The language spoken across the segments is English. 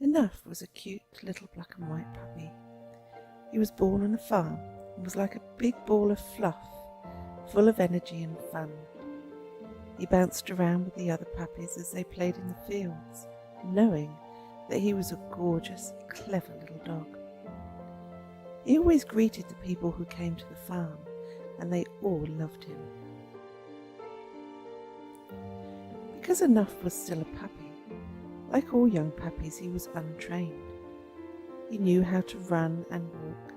Enough was a cute little black and white puppy. He was born on a farm and was like a big ball of fluff, full of energy and fun. He bounced around with the other puppies as they played in the fields, knowing that he was a gorgeous, clever little dog. He always greeted the people who came to the farm, and they all loved him. Because Enough was still a puppy, like all young puppies, he was untrained. He knew how to run and walk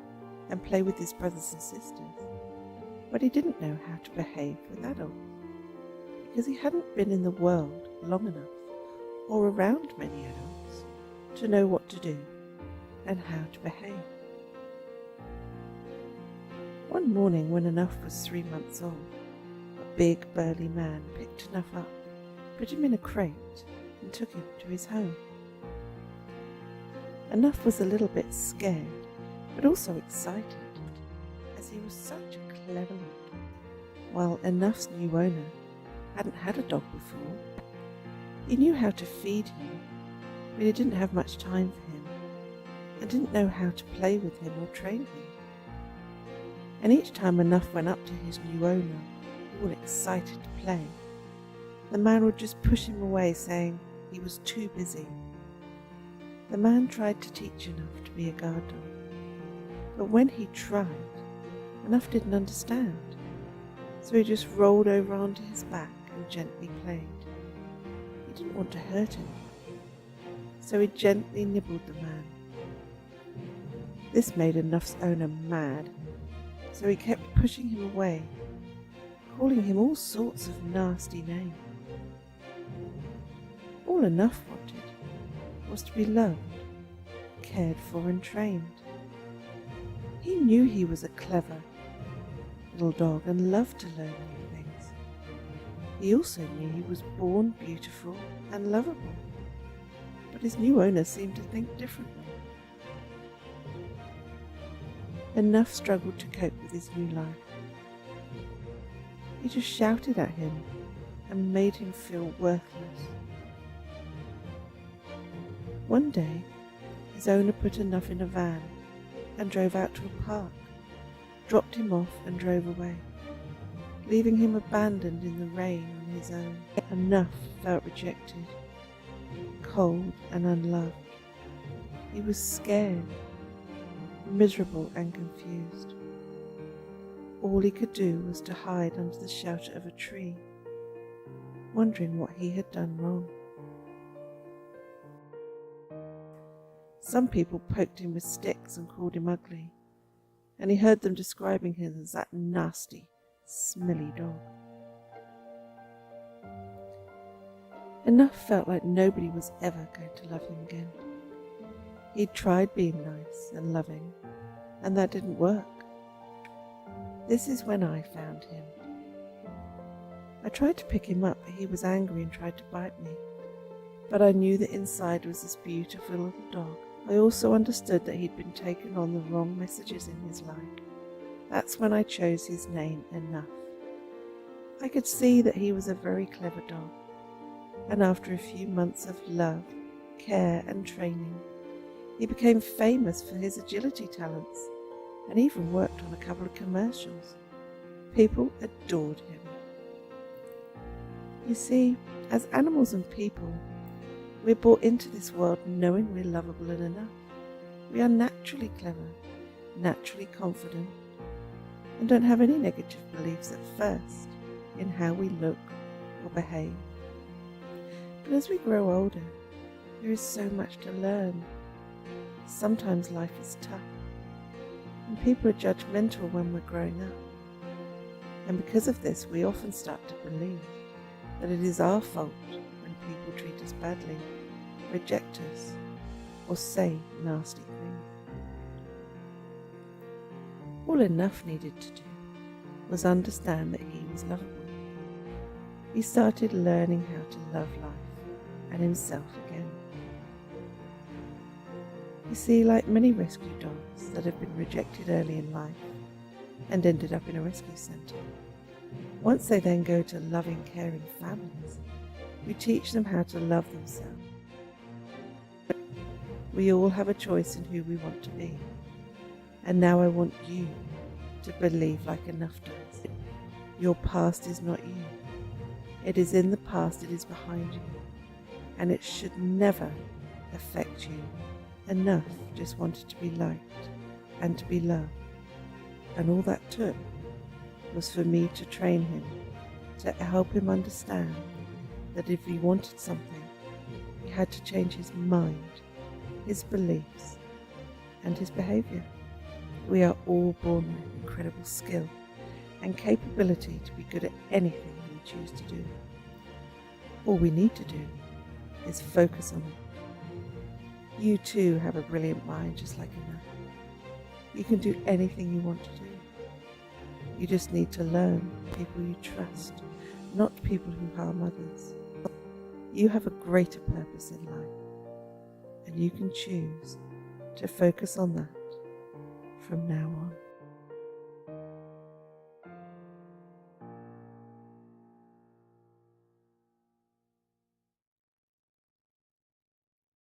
and play with his brothers and sisters, but he didn't know how to behave with adults, because he hadn't been in the world long enough or around many adults to know what to do and how to behave. One morning when Enough was 3 months old, a big burly man picked Enough up, put him in a crate and took him to his home. Enough was a little bit scared, but also excited, as he was such a clever dog. While Enough's new owner hadn't had a dog before, he knew how to feed him, but he didn't have much time for him, and didn't know how to play with him or train him. And each time Enough went up to his new owner, all excited to play, the man would just push him away, saying he was too busy. The man tried to teach Enough to be a guard dog, but when he tried, Enough didn't understand, so he just rolled over onto his back and gently played. He didn't want to hurt him, so he gently nibbled the man. This made Enough's owner mad, so he kept pushing him away, calling him all sorts of nasty names. All Enough wanted was to be loved, cared for and trained. He knew he was a clever little dog and loved to learn new things. He also knew he was born beautiful and lovable, but his new owner seemed to think differently. Enough struggled to cope with his new life. He just shouted at him and made him feel worthless. One day, his owner put Enough in a van and drove out to a park, dropped him off and drove away, leaving him abandoned in the rain on his own. Enough felt rejected, cold and unloved. He was scared, miserable and confused. All he could do was to hide under the shelter of a tree, wondering what he had done wrong. Some people poked him with sticks and called him ugly, and he heard them describing him as that nasty, smelly dog. Enough felt like nobody was ever going to love him again. He'd tried being nice and loving, and that didn't work. This is when I found him. I tried to pick him up, but he was angry and tried to bite me. But I knew that inside was this beautiful little dog. I also understood that he'd been taken on the wrong messages in his life. That's when I chose his name, Enough. I could see that he was a very clever dog, and after a few months of love, care and training, he became famous for his agility talents and even worked on a couple of commercials. People adored him. You see, as animals and people, we're brought into this world knowing we're lovable and enough. We are naturally clever, naturally confident, and don't have any negative beliefs at first in how we look or behave. But as we grow older, there is so much to learn. Sometimes life is tough, and people are judgmental when we're growing up. And because of this, we often start to believe that it is our fault when people treat us badly, reject us, or say nasty things. All Enough needed to do was understand that he was lovable. He started learning how to love life and himself again. You see, like many rescue dogs that have been rejected early in life and ended up in a rescue centre, once they then go to loving, caring families, we teach them how to love themselves. We all have a choice in who we want to be. And now I want you to believe like enough does. Your past is not you. It is in the past, it is behind you. And it should never affect you. Enough just wanted to be liked and to be loved. And all that took was for me to train him, to help him understand that if he wanted something, he had to change his mind, his beliefs, and his behavior. We are all born with incredible skill and capability to be good at anything we choose to do. All we need to do is focus on it. You too have a brilliant mind just like enough. You can do anything you want to do. You just need to learn people you trust, not people who harm others. You have a greater purpose in life, and you can choose to focus on that from now on.